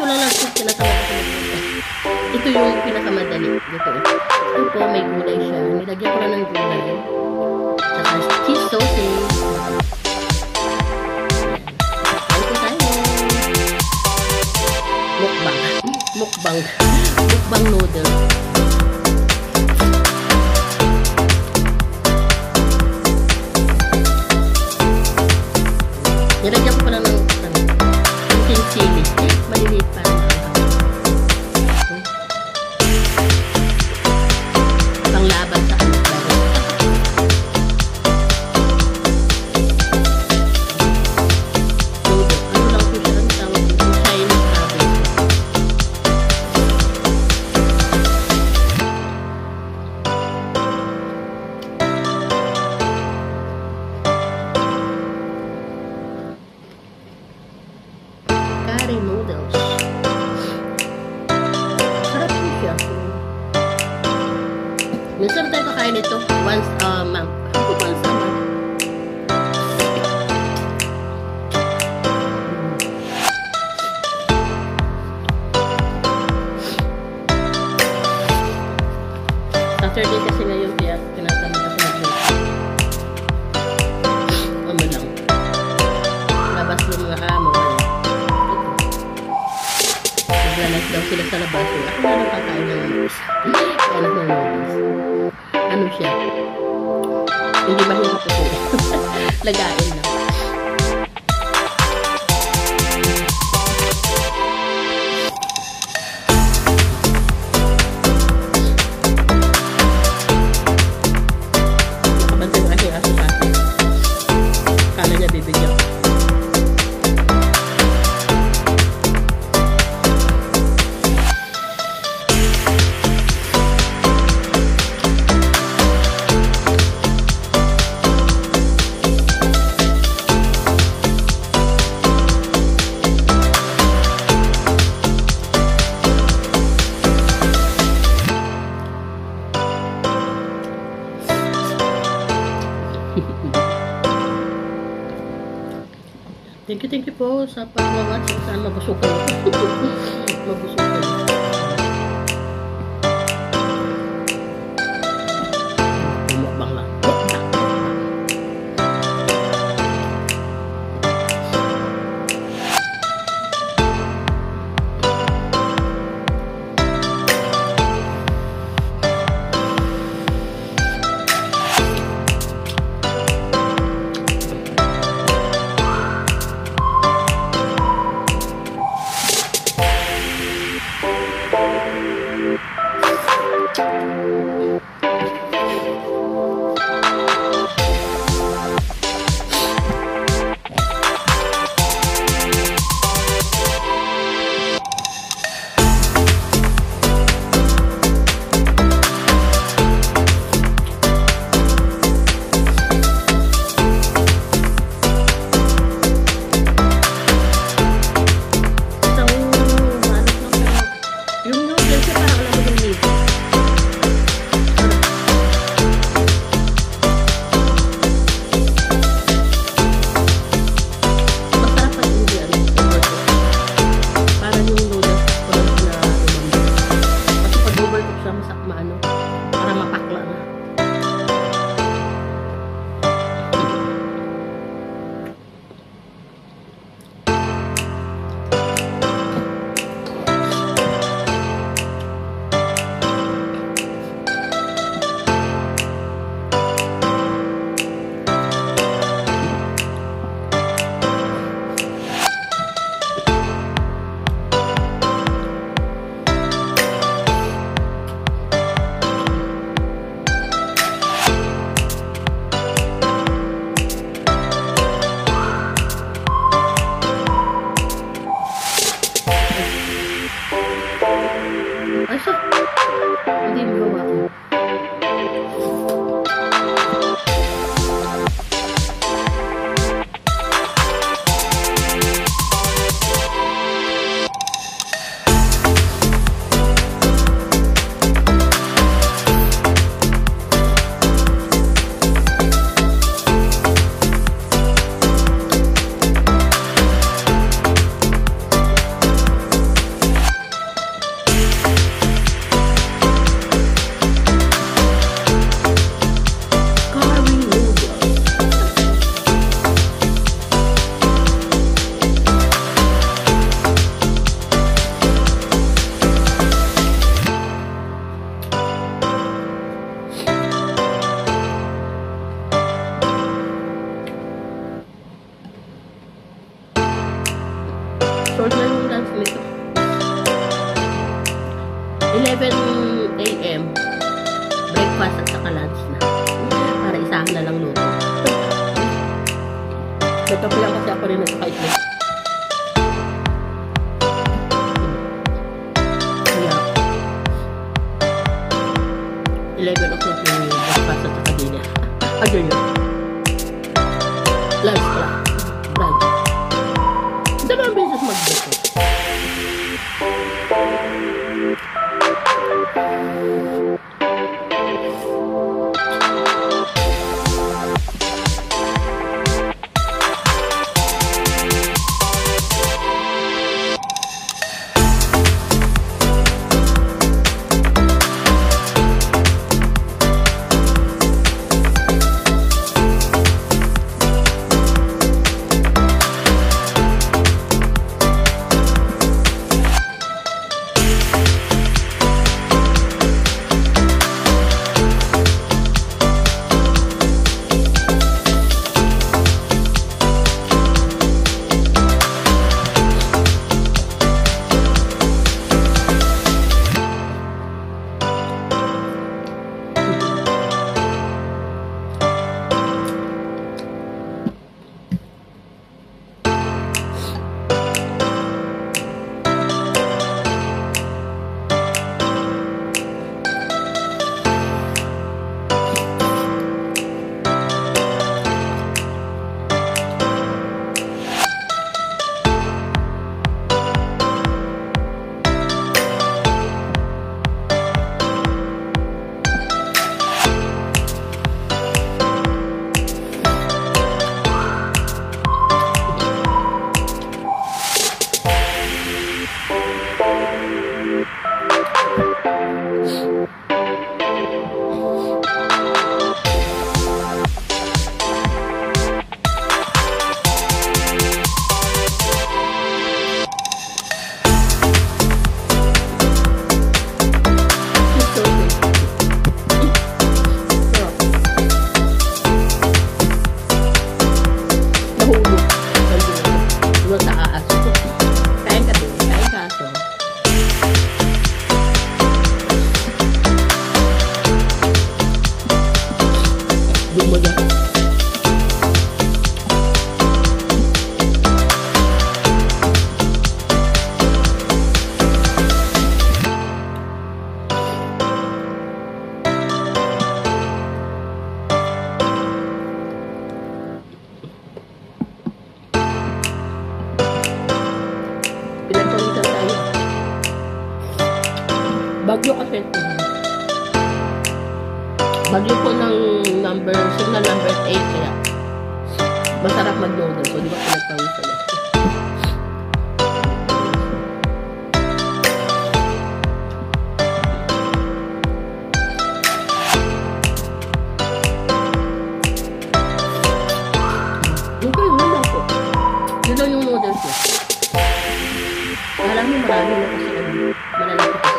lang lang ito, tinatamad ako magluto. Ito yung pinakamadali. Dito. Ito po, may gulay siya. Nilagyan ko lang ng gulay. Saka cheese sausage. Kain po tayo. Mukbang. Mukbang. Mukbang noodle. Nilagyan ko pala ng chili. Maliliit pa. Panglaban sa ano. Ano lang po siya ang tawag dito? Chinese cabbage. Curry noodles. Sarap po siya. Minsan tayo kakain ito once a month. Once a month. Saturday kasi ngayon kaya tinatamad ako magluto. Ano lang. Labas ng mga amo. Naglalike daw sila sa labas. Ako na lang kakain ng noodles. Kaya ng noodles. Ano siya? Hindi mahirap ito. Lagain lang. Nakabantay yung aking aso sa akin. Kala niya bibigyan ko. Thank you po sa pag-watch. Saan mabusog kayo. Mabusog kayo. Mukbang lang. 11 AM breakfast at saka lunch na. Para isahan na lang luto. Nagkape lang kasi ako rin at saka itlog. Kaya 11 o'clock yung breakfast at saka dinner. Ayun yun. Lunch pala. Brunch. Hindi ba ang beses mag-breakfast? Bagyo kasi ito. Bagyo po ng signal number 8 kaya masarap mag-noodle. So, di ba pinagpawisan na? Okay, wala po. Yun lang yung noodles ko. Alam mo, marami na kasi malalaki kasi.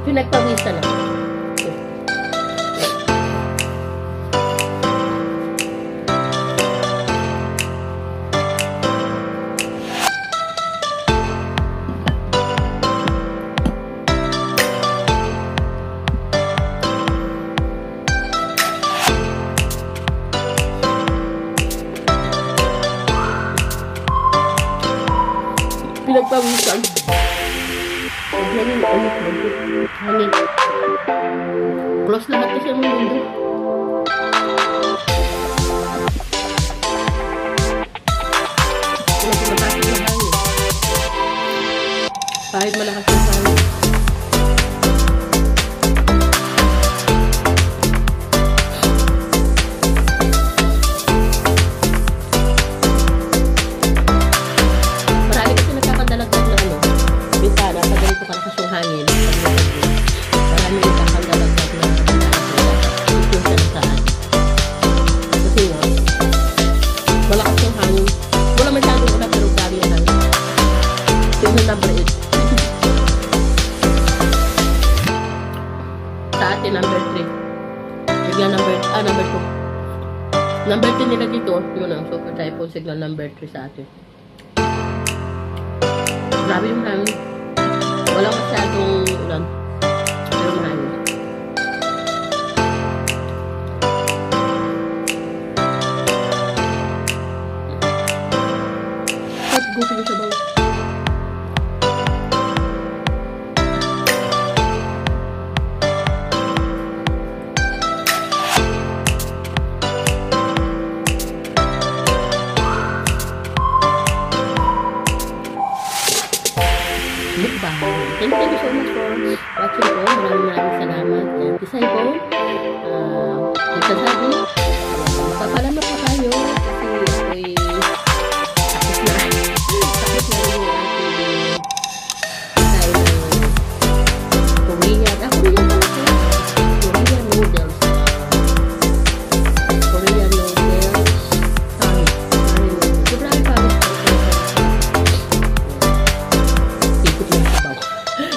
Pinagpawisan na. Pinagpawisan. Hangin. Close lahat kasi ang mundo. Kahit malakas yung hangin. Marami kasi nagkakadalagdag na bintana pag ganito kalakas yung hangin. Marami nagkakadalagdag na yung saan. Kasi nga, malakas yung hangin. Wala masyadong ulan pero dami yung hangin. Yung number 8. Sa atin, number 3. Bigla number 2. Number 10 nila dito, yun ang super typhoon signal number 3 sa atin. Grabe yung hangin. Walang masyadong ulan. Pero mahangin. Tapos gupi ko sa bawah. Thank you so much for watching po. Maraming salamat. And Pisay po. Nagsasabi. Magpapalamat po tayo. Kasi ako'y sakit na. Sakit na rin yung ating tayo ng Korean. Korean pala po. Korean noodles. Korean noodles. Sorry. Sobrang pangit po.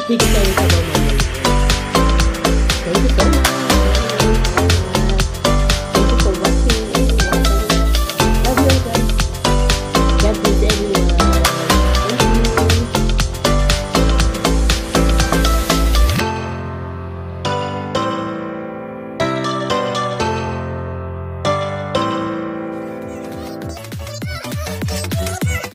Higit tayo sa bawah. Thank you so much.